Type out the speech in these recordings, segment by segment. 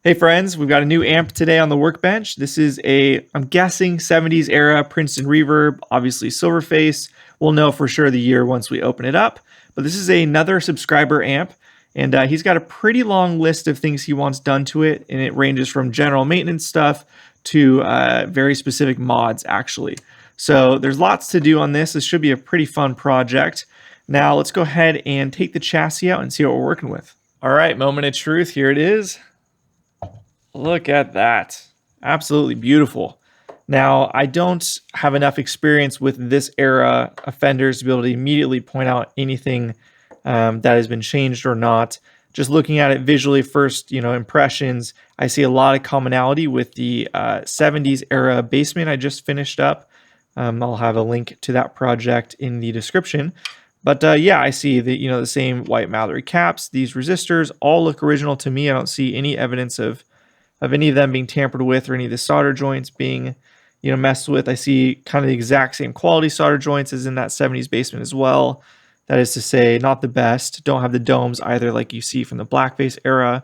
Hey friends, we've got a new amp today on the workbench. This is I'm guessing 70s era Princeton Reverb, obviously silver face. We'll know for sure the year once we open it up. But this is another subscriber amp, and he's got a pretty long list of things he wants done to it, and it ranges from general maintenance stuff to very specific mods, actually. So there's lots to do on this. This should be a pretty fun project. Now let's go ahead and take the chassis out and see what we're working with. All right, moment of truth, here it is. Look at that. Absolutely beautiful. Now, I don't have enough experience with this era of Fenders to be able to immediately point out anything that has been changed or not. Just looking at it visually first, impressions, I see a lot of commonality with the 70s era basement I just finished up. I'll have a link to that project in the description. But yeah, I see the same white Mallory caps. These resistors all look original to me. I don't see any evidence of any of them being tampered with or any of the solder joints being messed with. I see kind of the exact same quality solder joints as in that 70s basement as well. That is to say, not the best. Don't have the domes either like you see from the blackface era.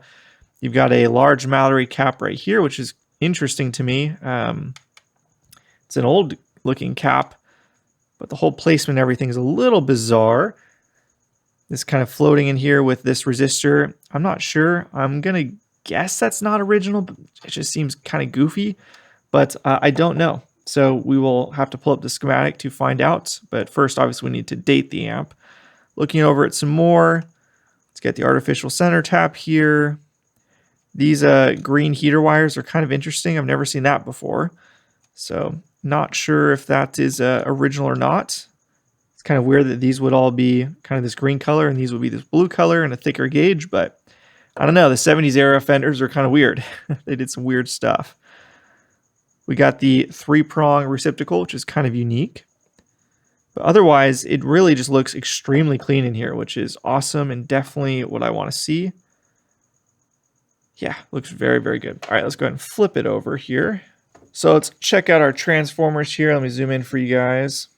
You've got a large Mallory cap right here, which is interesting to me. It's an old looking cap, but the whole placement and everything is a little bizarre. This kind of floating in here with this resistor. I'm not sure. I'm going to guess that's not original, but it just seems kind of goofy, but I don't know. So we will have to pull up the schematic to find out. But first, obviously, we need to date the amp. Looking over it some more, let's get the artificial center tap here. These green heater wires are kind of interesting. I've never seen that before. So not sure if that is original or not. It's kind of weird that these would all be kind of this green color and these would be this blue color and a thicker gauge, but I don't know, the 70s era Fenders are kind of weird. They did some weird stuff. We got the 3-prong receptacle, which is kind of unique. But otherwise, it really just looks extremely clean in here, which is awesome and definitely what I want to see. Yeah, looks very, very good. All right, let's go ahead and flip it over here. So let's check out our transformers here. Let me zoom in for you guys.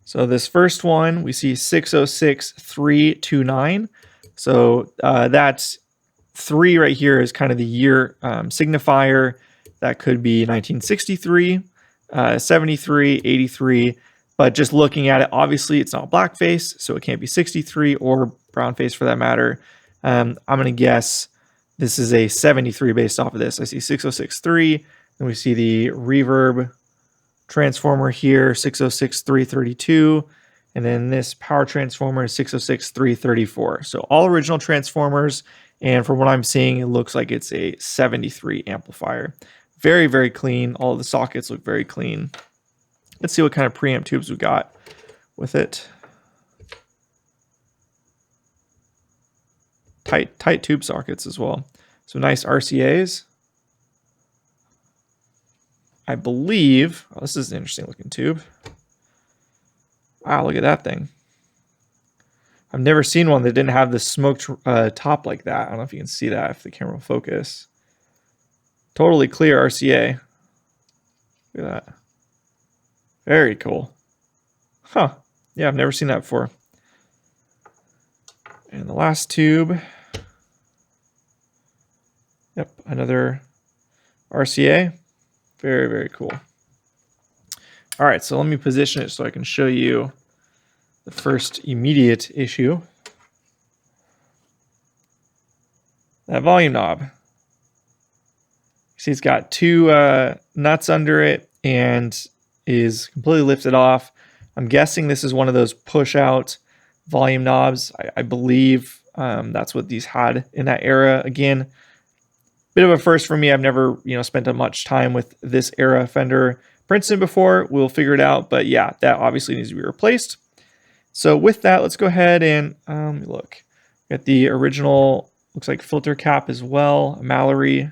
So this first one, we see 606329. So that's 3 right here is kind of the year signifier. That could be 1963, 73, 83. But just looking at it, obviously it's not blackface, so it can't be 63 or brownface for that matter. I'm going to guess this is a 73 based off of this. I see 6063, and we see the reverb transformer here, 606332, and then this power transformer is 606334. So all original transformers, and from what I'm seeing, it looks like it's a 73 amplifier. Very, very clean. All of the sockets look very clean. Let's see what kind of preamp tubes we got with it. Tight tube sockets as well. So nice RCAs. I believe, oh, this is an interesting looking tube. Wow, look at that thing. I've never seen one that didn't have the smoked top like that. I don't know if you can see that if the camera will focus. Totally clear RCA. Look at that. Very cool. Huh. Yeah, I've never seen that before. And the last tube. Yep, another RCA. Very, very cool. All right, so let me position it so I can show you the first immediate issue. That volume knob. See, it's got 2 nuts under it and is completely lifted off. I'm guessing this is one of those push-out volume knobs. I believe that's what these had in that era. Again, bit of a first for me. I've never, spent much time with this era Fender Princeton before. We'll figure it out, but yeah, that obviously needs to be replaced. So with that, let's go ahead and look at the original. Looks like filter cap as well, a Mallory.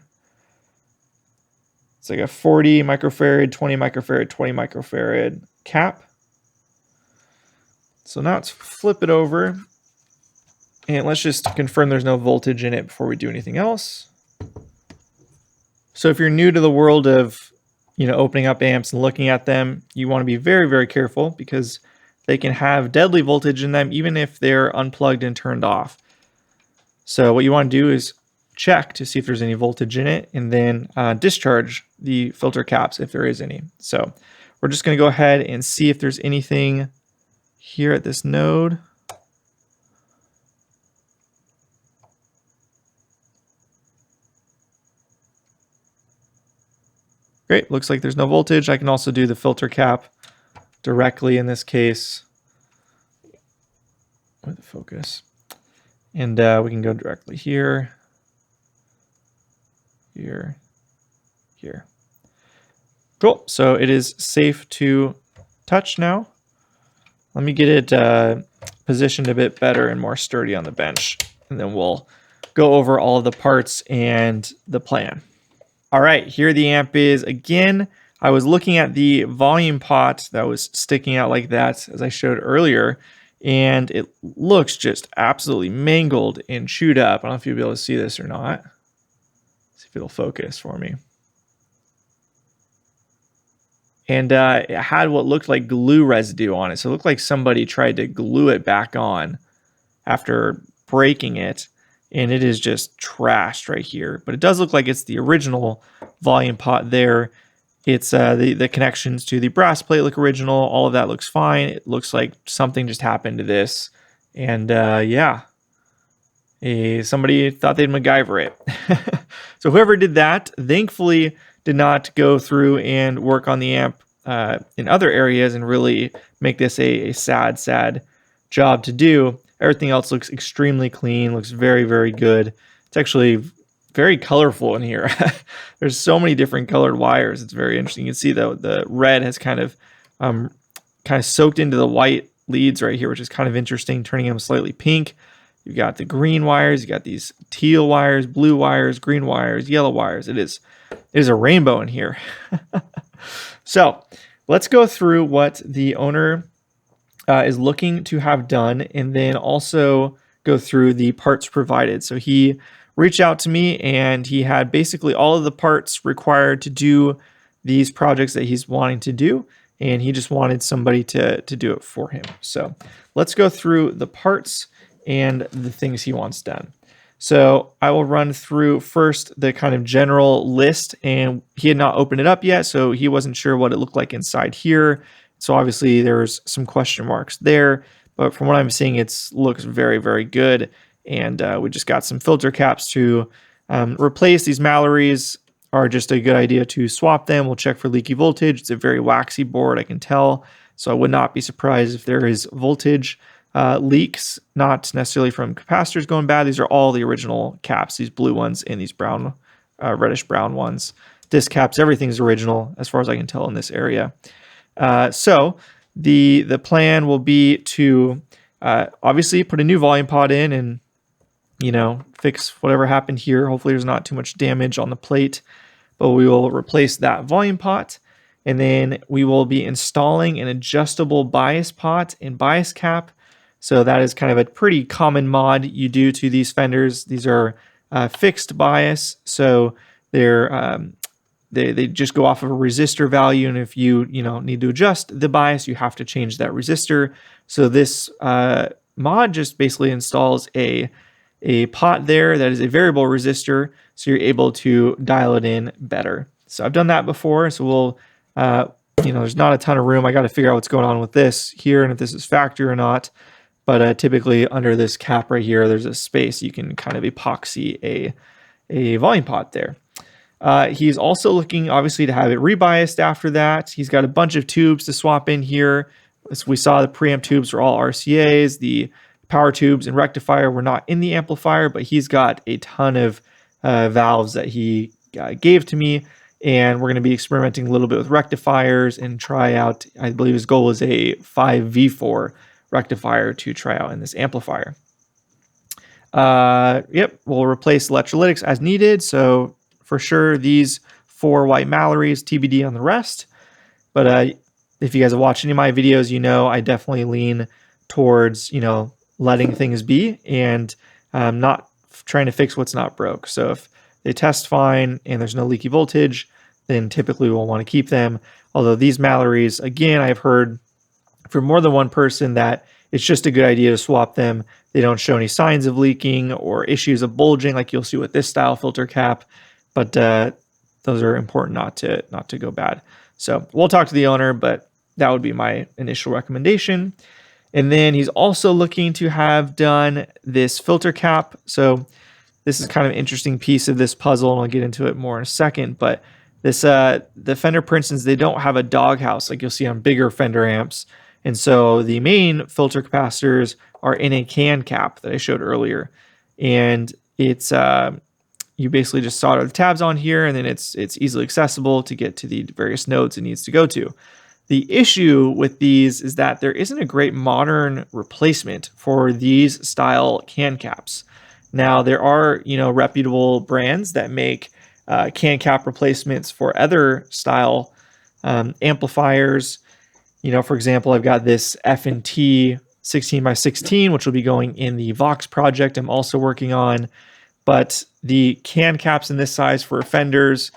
It's like a 40 microfarad, 20 microfarad, 20 microfarad cap. So now let's flip it over, and let's just confirm there's no voltage in it before we do anything else. So if you're new to the world of, opening up amps and looking at them, you want to be very, very careful because they can have deadly voltage in them even if they're unplugged and turned off. So what you want to do is check to see if there's any voltage in it, and then discharge the filter caps if there is any. So we're just going to go ahead and see if there's anything here at this node. Great, looks like there's no voltage. I can also do the filter cap directly in this case with the focus. And we can go directly here, here, here. Cool, so it is safe to touch now. Let me get it positioned a bit better and more sturdy on the bench, and then we'll go over all of the parts and the plan. All right, here the amp is again. I was looking at the volume pot that was sticking out like that, as I showed earlier, and it looks just absolutely mangled and chewed up. I don't know if you'll be able to see this or not. See if it'll focus for me. And it had what looked like glue residue on it. So it looked like somebody tried to glue it back on after breaking it. And it is just trashed right here. But it does look like it's the original volume pot there. It's the connections to the brass plate look original. All of that looks fine. It looks like something just happened to this. And yeah, somebody thought they'd MacGyver it. So whoever did that, thankfully, did not go through and work on the amp in other areas and really make this a sad job to do. Everything else looks extremely clean, looks very, very good. It's actually very colorful in here. There's so many different colored wires. It's very interesting. You can see the red has kind of soaked into the white leads right here, which is kind of interesting, turning them slightly pink. You've got the green wires, you got these teal wires, blue wires, green wires, yellow wires. It is a rainbow in here. So let's go through what the owner is looking to have done, and then also go through the parts provided. So he reached out to me, and he had basically all of the parts required to do these projects that he's wanting to do, and he just wanted somebody to do it for him. So let's go through the parts and the things he wants done. So I will run through first the kind of general list, and he had not opened it up yet, so he wasn't sure what it looked like inside here. So obviously there's some question marks there, but from what I'm seeing, it looks very, very good. And we just got some filter caps to replace. These Mallories are just a good idea to swap them. We'll check for leaky voltage. It's a very waxy board, I can tell. So I would not be surprised if there is voltage leaks, not necessarily from capacitors going bad. These are all the original caps, these blue ones and these brown, reddish brown ones. Disc caps, everything's original as far as I can tell in this area. So the plan will be to obviously put a new volume pot in and, you know, fix whatever happened here. Hopefully there's not too much damage on the plate, but we will replace that volume pot. And then we will be installing an adjustable bias pot and bias cap. So that is kind of a pretty common mod you do to these Fenders. These are fixed bias, so they just go off of a resistor value, and if you need to adjust the bias, you have to change that resistor. So this mod just basically installs a pot there that is a variable resistor, so you're able to dial it in better. So I've done that before, so we'll there's not a ton of room. I got to figure out what's going on with this here and if this is factory or not. But typically under this cap right here, there's a space you can kind of epoxy a volume pot there. He's also looking, obviously, to have it rebiased after that. He's got a bunch of tubes to swap in here. As we saw, the preamp tubes are all RCAs. The power tubes and rectifier were not in the amplifier, but he's got a ton of valves that he gave to me. And we're going to be experimenting a little bit with rectifiers and try out, I believe his goal is a 5V4 rectifier to try out in this amplifier. Yep, we'll replace electrolytics as needed. So for sure, these 4 white Mallories, TBD on the rest. But if you guys have watched any of my videos, I definitely lean towards, letting things be and not trying to fix what's not broke. So if they test fine and there's no leaky voltage, then typically we'll want to keep them. Although these Mallories, again, I've heard from more than one person that it's just a good idea to swap them. They don't show any signs of leaking or issues of bulging like you'll see with this style filter cap, but those are important not to go bad. So we'll talk to the owner, but that would be my initial recommendation. And then he's also looking to have done this filter cap. So this is kind of an interesting piece of this puzzle, and I'll get into it more in a second. But this the Fender Princetons, they don't have a doghouse like you'll see on bigger Fender amps. And so the main filter capacitors are in a can cap that I showed earlier. And it's you basically just solder the tabs on here, and then it's easily accessible to get to the various nodes it needs to go to. The issue with these is that there isn't a great modern replacement for these style can caps. Now, there are, reputable brands that make can cap replacements for other style amplifiers. For example, I've got this F&T 16x16, which will be going in the Vox project I'm also working on. But the can caps in this size for Fenders,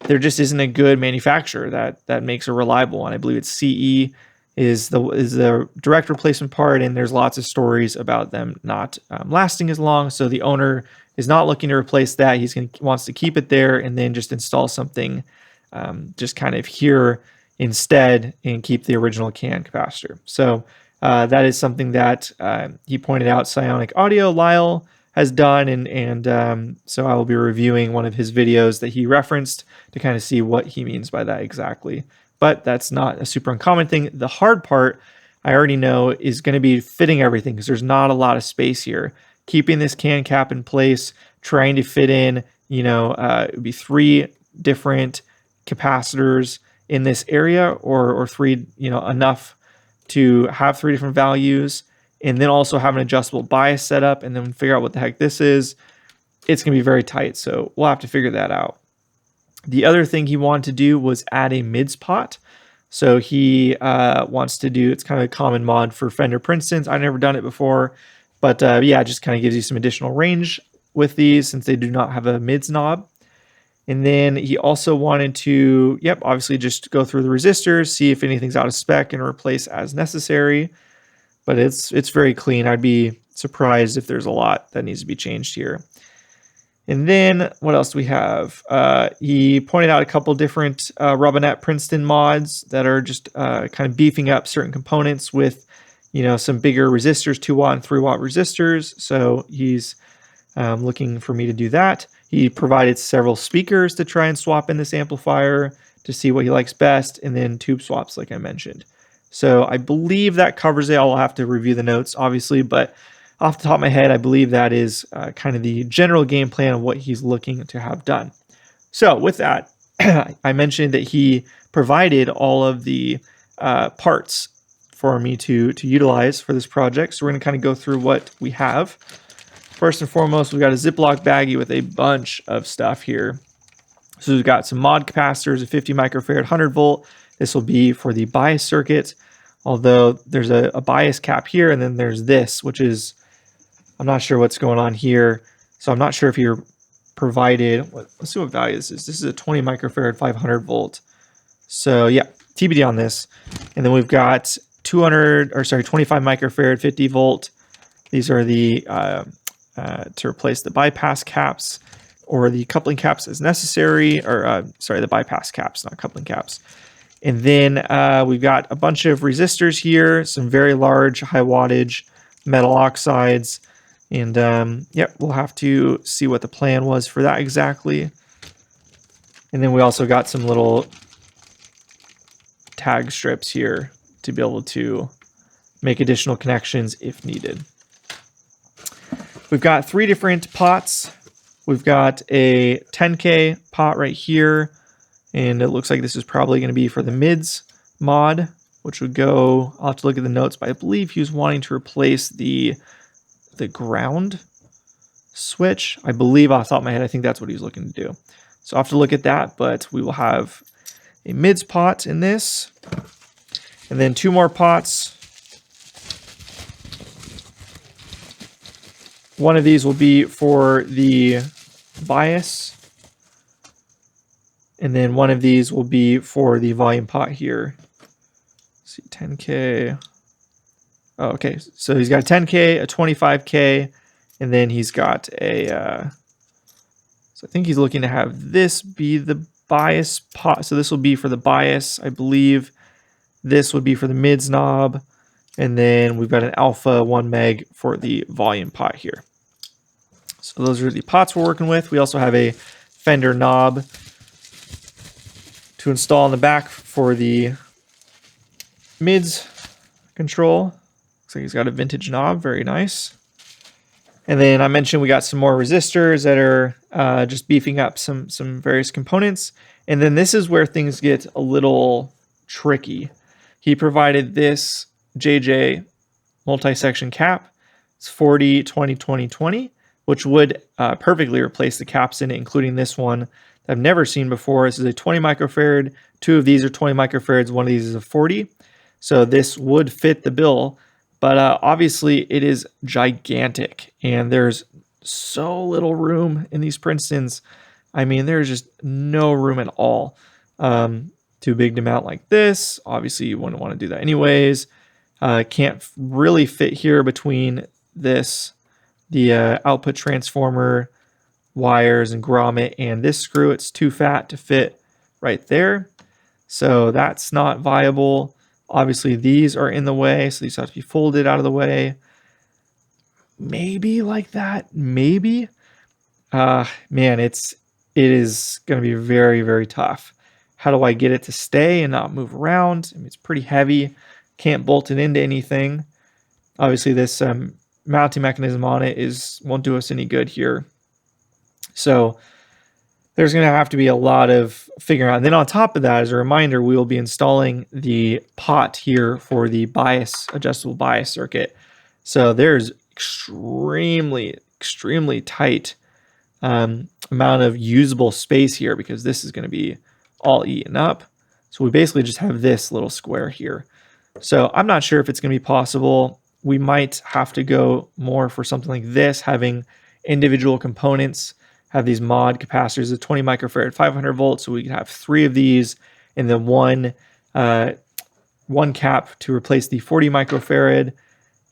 there just isn't a good manufacturer that makes a reliable one. I believe it's CE is the direct replacement part, and there's lots of stories about them not lasting as long. So the owner is not looking to replace that. Wants to keep it there and then just install something just kind of here instead and keep the original can capacitor. So that is something that he pointed out Psionic Audio, Lyle, has done, and so I will be reviewing one of his videos that he referenced to kind of see what he means by that exactly. But that's not a super uncommon thing. The hard part, I already know, is going to be fitting everything because there's not a lot of space here. Keeping this can cap in place, trying to fit in, it would be 3 different capacitors in this area, or 3, enough to have 3 different values, and then also have an adjustable bias setup, and then figure out what the heck this is. It's going to be very tight, so we'll have to figure that out. The other thing he wanted to do was add a mids pot. So he wants to do, it's kind of a common mod for Fender Princetons. I've never done it before, but yeah, it just kind of gives you some additional range with these since they do not have a mids knob. And then he also wanted to, obviously just go through the resistors, see if anything's out of spec and replace as necessary. But it's very clean. I'd be surprised if there's a lot that needs to be changed here. And then what else do we have? He pointed out a couple different Robinette Princeton mods that are just kind of beefing up certain components with, some bigger resistors, 2-watt and 3-watt resistors. So he's looking for me to do that. He provided several speakers to try and swap in this amplifier to see what he likes best, and then tube swaps, like I mentioned. So I believe that covers it. I'll have to review the notes, obviously, but off the top of my head, I believe that is kind of the general game plan of what he's looking to have done. So with that, I mentioned that he provided all of the parts for me to utilize for this project. So we're going to kind of go through what we have. First and foremost, we've got a Ziploc baggie with a bunch of stuff here. So we've got some mod capacitors, a 50 microfarad 100 volt. This will be for the bias circuit, although there's a bias cap here, and then there's this, which is, I'm not sure what's going on here. So I'm not sure if you're provided, let's see what value this is. This is a 20 microfarad 500 volt. So yeah, TBD on this. And then we've got 25 microfarad 50 volt. These are the to replace the bypass caps or the coupling caps as necessary, or the bypass caps, not coupling caps. And then we've got a bunch of resistors here, some very large high wattage metal oxides. And we'll have to see what the plan was for that exactly. And then we also got some little tag strips here to be able to make additional connections if needed. We've got 3 different pots. We've got a 10K pot right here, and it looks like this is probably going to be for the mids mod, which would go, I'll have to look at the notes, but I believe he was wanting to replace the ground switch. I believe off the top of my head, I think that's what he was looking to do. So I'll have to look at that, but we will have a mids pot in this, and then 2 more pots. One of these will be for the bias, and then one of these will be for the volume pot here. Let's see, 10K. Oh, okay. So he's got a 10K, a 25K, and then he's got a, so I think he's looking to have this be the bias pot. So this will be for the bias, I believe. This would be for the mids knob. And then we've got an alpha 1 meg for the volume pot here. So those are the pots we're working with. We also have a Fender knob to install in the back for the mids control. Looks like he's got a vintage knob, very nice. And then I mentioned we got some more resistors that are just beefing up some various components. And then this is where things get a little tricky. He provided this JJ multi-section cap. It's 40, 20, 20, 20, which would perfectly replace the caps in it, including this one that I've never seen before. This is a 20 microfarad. 2 of these are 20 microfarads. One of these is a 40. So this would fit the bill. But obviously it is gigantic, and there's so little room in these Princetons. I mean, there's just no room at all. Too big to mount like this. Obviously, you wouldn't want to do that anyways. Can't really fit here between this, the output transformer wires and grommet and this screw. It's too fat to fit right there. So that's not viable. Obviously, these are in the way, so these have to be folded out of the way. Maybe like that, maybe. Man, it is going to be very, very tough. How do I get it to stay and not move around? I mean, it's pretty heavy. Can't bolt it into anything. Obviously, this mounting mechanism on it won't do us any good here. So there's going to have to be a lot of figuring out. And then on top of that, as a reminder, we will be installing the pot here for the adjustable bias circuit. So there's extremely tight amount of usable space here, because this is going to be all eaten up. So we basically just have this little square here. So I'm not sure if it's going to be possible. We might have to go more for something like this, having individual components, have these mod capacitors of 20 microfarad, 500 volts. So we could have 3 of these, and then one cap to replace the 40 microfarad,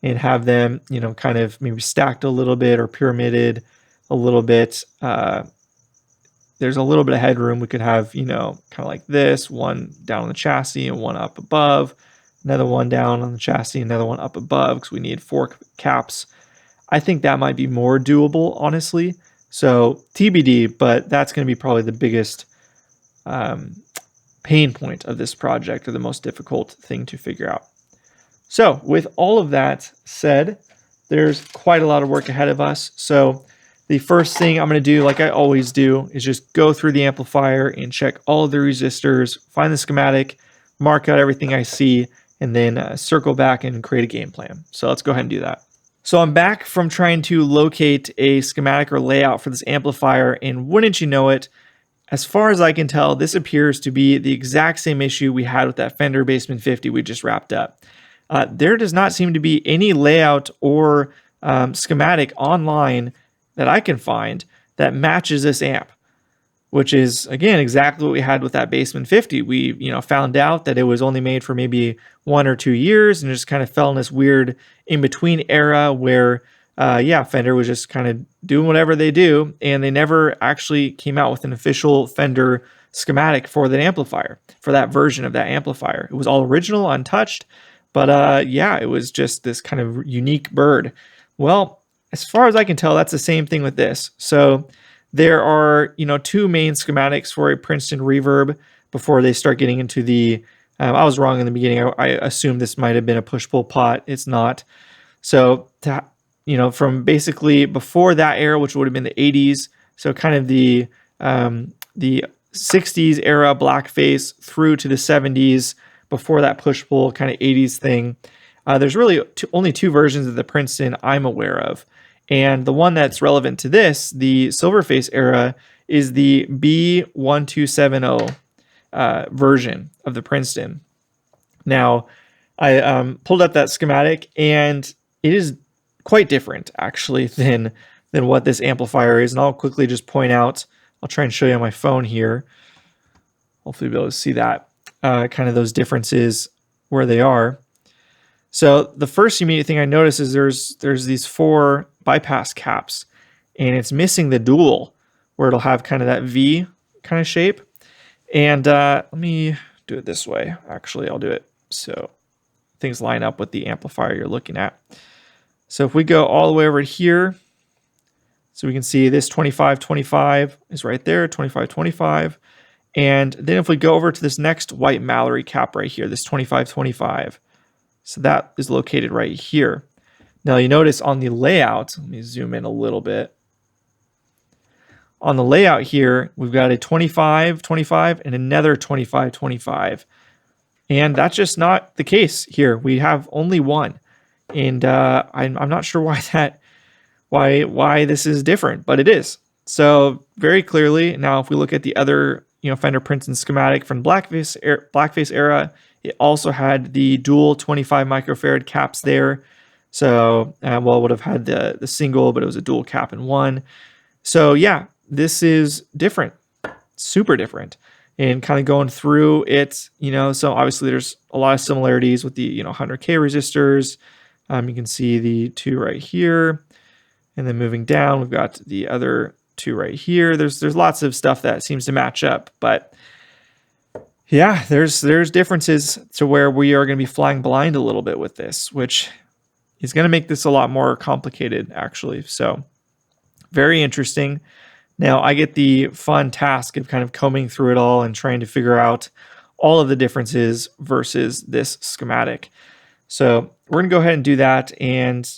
and have them, you know, kind of maybe stacked a little bit or pyramided a little bit. There's a little bit of headroom. We could have, you know, kind of like this, one down on the chassis and one up above, another one down on the chassis, another one up above, because we need 4 caps. I think that might be more doable, honestly. So TBD, but that's going to be probably the biggest pain point of this project, or the most difficult thing to figure out. So with all of that said, there's quite a lot of work ahead of us. So the first thing I'm going to do, like I always do, is just go through the amplifier and check all of the resistors, find the schematic, mark out everything I see, and then circle back and create a game plan. So let's go ahead and do that. So I'm back from trying to locate a schematic or layout for this amplifier, and wouldn't you know it, as far as I can tell, this appears to be the exact same issue we had with that Fender Bassman 50 we just wrapped up. There does not seem to be any layout or schematic online that I can find that matches this amp, which is, again, exactly what we had with that Bassman 50. We, you know, found out that it was only made for maybe 1 or 2 years, and just kind of fell in this weird in-between era where, Fender was just kind of doing whatever they do, and they never actually came out with an official Fender schematic for that amplifier, for that version of that amplifier. It was all original, untouched, but it was just this kind of unique bird. Well, as far as I can tell, that's the same thing with this. So there are, you know, 2 main schematics for a Princeton Reverb before they start getting into the, I was wrong in the beginning. I assumed this might have been a push-pull pot. It's not. So, from basically before that era, which would have been the 80s, so kind of the 60s era blackface through to the 70s, before that push-pull kind of 80s thing, there's really only 2 versions of the Princeton I'm aware of. And the one that's relevant to this, the Silverface era, is the B1270 version of the Princeton. Now, I pulled up that schematic, and it is quite different, actually, than what this amplifier is. And I'll quickly just point out, I'll try and show you on my phone here. Hopefully you'll be able to see that, kind of those differences where they are. So the first immediate thing I notice is there's these 4 bypass caps, and it's missing the dual, where it'll have kind of that V kind of shape. And let me do it this way. Actually, I'll do it so things line up with the amplifier you're looking at. So if we go all the way over here, so we can see this 2525 is right there, 2525. And then if we go over to this next white Mallory cap right here, this 2525, so that is located right here. Now you notice on the layout, let me zoom in a little bit. On the layout here, we've got a 2525 and another 2525. And that's just not the case here. We have only one. And I'm not sure why this is different, but it is. So very clearly, now if we look at the other Fender Princeton schematic from Blackface era, it also had the dual 25 microfarad caps there. So, it would have had the single, but it was a dual cap in one. So yeah, this is different, super different. And kind of going through it, so obviously there's a lot of similarities with the 100K resistors. You can see the 2 right here, and then moving down, we've got the other 2 right here. There's lots of stuff that seems to match up, but yeah, there's differences to where we are going to be flying blind a little bit with this, which is going to make this a lot more complicated, actually. So very interesting. Now I get the fun task of kind of combing through it all and trying to figure out all of the differences versus this schematic. So we're going to go ahead and do that, and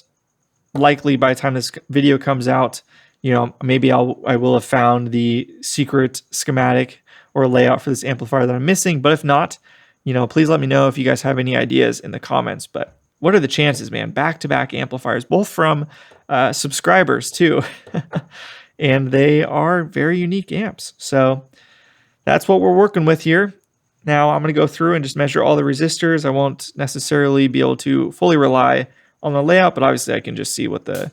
likely by the time this video comes out, maybe I will have found the secret schematic or layout for this amplifier that I'm missing. But if not, please let me know if you guys have any ideas in the comments. But what are the chances, man? Back-to-back amplifiers, both from subscribers too. And they are very unique amps. So that's what we're working with here. Now I'm going to go through and just measure all the resistors. I won't necessarily be able to fully rely on the layout, but obviously I can just see what the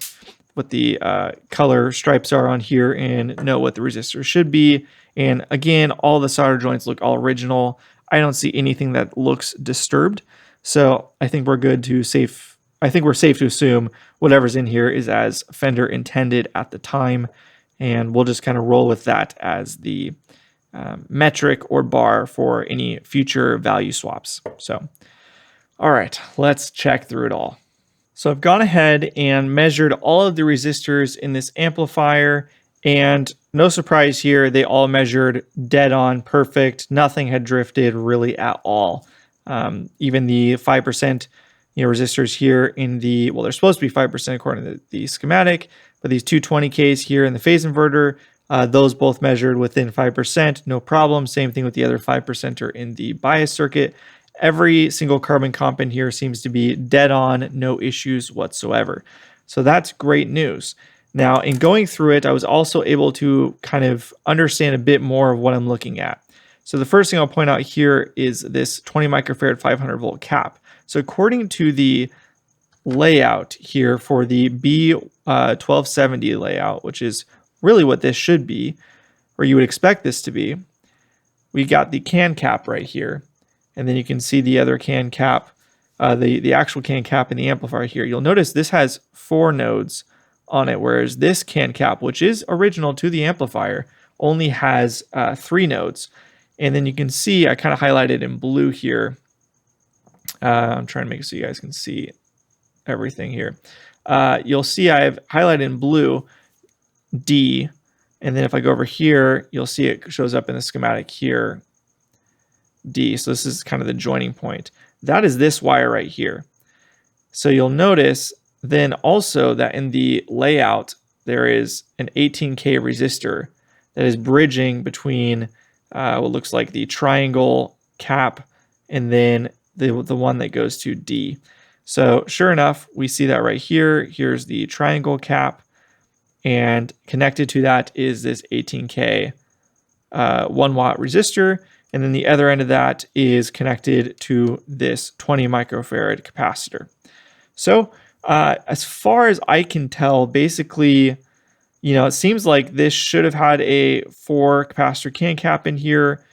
color stripes are on here and know what the resistors should be. And again, all the solder joints look all original. I don't see anything that looks disturbed. So I think we're safe to assume whatever's in here is as Fender intended at the time. And we'll just kind of roll with that as the metric or bar for any future value swaps. So, all right, let's check through it all. So I've gone ahead and measured all of the resistors in this amplifier, and no surprise here, they all measured dead on perfect. Nothing had drifted really at all. Even the 5% resistors here in they're supposed to be 5% according to the schematic, but these 220Ks here in the phase inverter, those both measured within 5%, no problem. Same thing with the other 5%er in the bias circuit. Every single carbon comp in here seems to be dead on, no issues whatsoever. So that's great news. Now, in going through it, I was also able to kind of understand a bit more of what I'm looking at. So the first thing I'll point out here is this 20 microfarad 500 volt cap. So according to the layout here for the B1270 layout, which is really what this should be, or you would expect this to be, we got the can cap right here. And then you can see the other can cap, the actual can cap in the amplifier here. You'll notice this has 4 nodes on it, whereas this can cap, which is original to the amplifier, only has 3 nodes. And then you can see, I kind of highlighted in blue here. I'm trying to make it so you guys can see everything here. You'll see I've highlighted in blue D, and then if I go over here, you'll see it shows up in the schematic here, D. So this is kind of the joining point. That is this wire right here. So you'll notice then also that in the layout, there is an 18K resistor that is bridging between what looks like the triangle cap and then the one that goes to D. So sure enough, we see that right here. Here's the triangle cap, and connected to that is this 18K 1 watt resistor. And then the other end of that is connected to this 20 microfarad capacitor. So as far as I can tell, basically, it seems like this should have had a 4 capacitor can cap in here.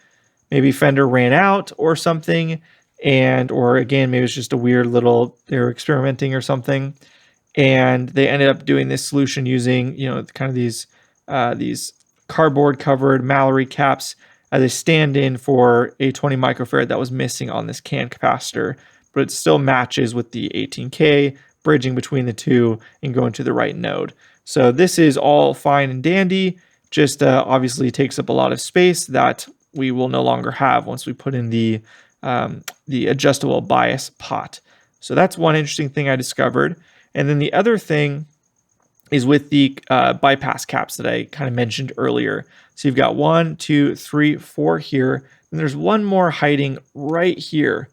Maybe Fender ran out or something. or again, maybe it's just a weird little, they were experimenting or something. And they ended up doing this solution using, kind of these cardboard covered Mallory caps as a stand-in for a 20 microfarad that was missing on this can capacitor, but it still matches with the 18K, bridging between the two and going to the right node. So this is all fine and dandy, just obviously takes up a lot of space that we will no longer have once we put in the adjustable bias pot. So that's one interesting thing I discovered. And then the other thing is with the bypass caps that I kind of mentioned earlier. So you've got 1, 2, 3, 4 here, and there's one more hiding right here.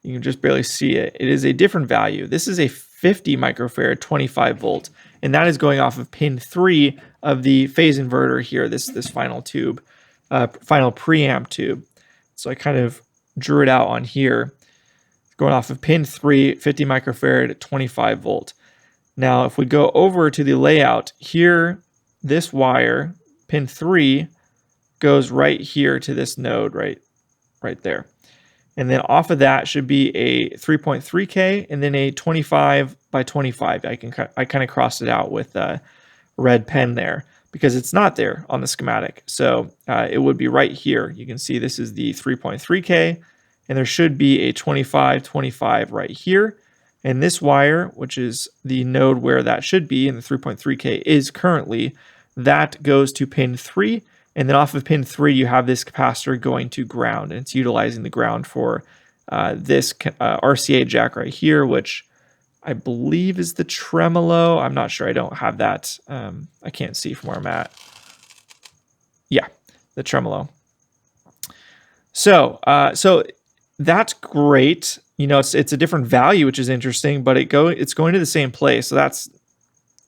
You can just barely see it. It is a different value. This is a 50 microfarad 25 volt, and that is going off of pin 3 of the phase inverter here, this final tube, final preamp tube. So I kind of drew it out on here, going off of pin 3, 50 microfarad 25 volt. Now, if we go over to the layout here, this wire, pin 3, goes right here to this node right there. And then off of that should be a 3.3K and then a 25 by 25. I kind of crossed it out with a red pen there because it's not there on the schematic. So it would be right here. You can see this is the 3.3K, and there should be a 25 right here. And this wire, which is the node where that should be, and the 3.3K is currently, that goes to pin 3. And then off of pin 3, you have this capacitor going to ground. And it's utilizing the ground for this RCA jack right here, which I believe is the tremolo. I'm not sure. I don't have that. I can't see from where I'm at. Yeah, the tremolo. So that's great. It's a different value, which is interesting, but it's going to the same place. So that's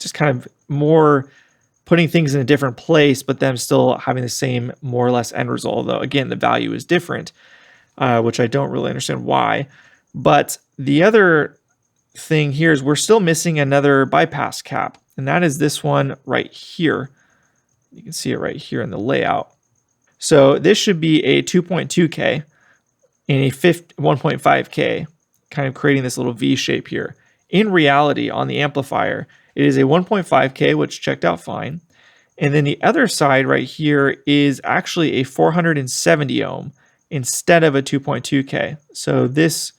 just kind of more putting things in a different place, but them still having the same more or less end result. Although again, the value is different, which I don't really understand why. But the other thing here is we're still missing another bypass cap, and that is this one right here. You can see it right here in the layout. So this should be a 2.2K. in a 1.5K, kind of creating this little V shape here. In reality, on the amplifier, it is a 1.5K, which checked out fine. And then the other side right here is actually a 470 ohm instead of a 2.2K. So this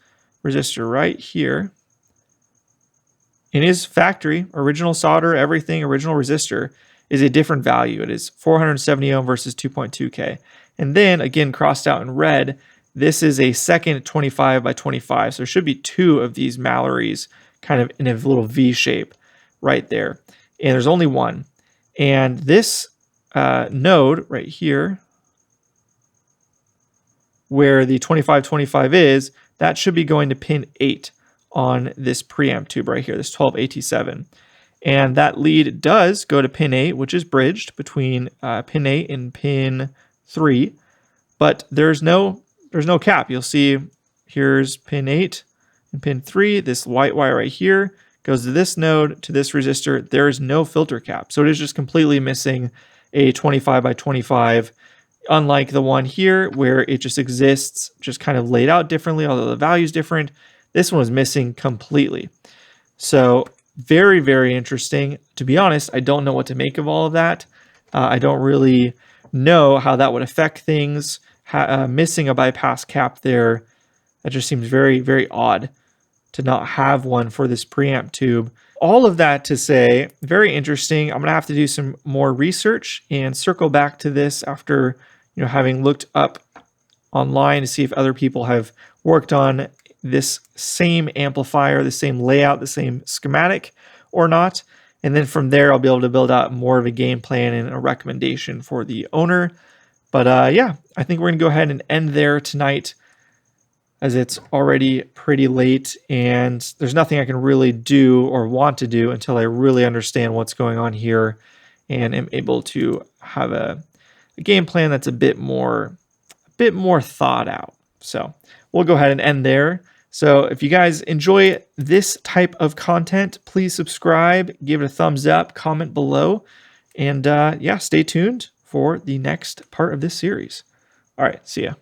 resistor right here, in his factory, original solder, everything, original resistor, is a different value. It is 470 ohm versus 2.2K. And then, again, crossed out in red, this is a second 25 by 25, so there should be 2 of these Mallorys kind of in a little V shape right there. And there's only one. And this node right here, where the 25-25 is, that should be going to pin 8 on this preamp tube right here, this 12 AT7. And that lead does go to pin 8, which is bridged between pin 8 and pin 3, but there's no cap. You'll see here's pin 8 and pin 3. This white wire right here goes to this node, to this resistor. There is no filter cap. So it is just completely missing a 25 by 25, unlike the one here where it just exists, just kind of laid out differently, although the value is different. This one was missing completely. So very, very interesting. To be honest, I don't know what to make of all of that. I don't really know how that would affect things. Missing a bypass cap there, that just seems very, very odd to not have one for this preamp tube. All of that to say, very interesting. I'm going to have to do some more research and circle back to this after having looked up online to see if other people have worked on this same amplifier, the same layout, the same schematic or not. And then from there, I'll be able to build out more of a game plan and a recommendation for the owner. But yeah, I think we're going to go ahead and end there tonight as it's already pretty late and there's nothing I can really do or want to do until I really understand what's going on here and am able to have a game plan that's a bit more thought out. So we'll go ahead and end there. So if you guys enjoy this type of content, please subscribe, give it a thumbs up, comment below, and yeah, stay tuned for the next part of this series. All right, see ya.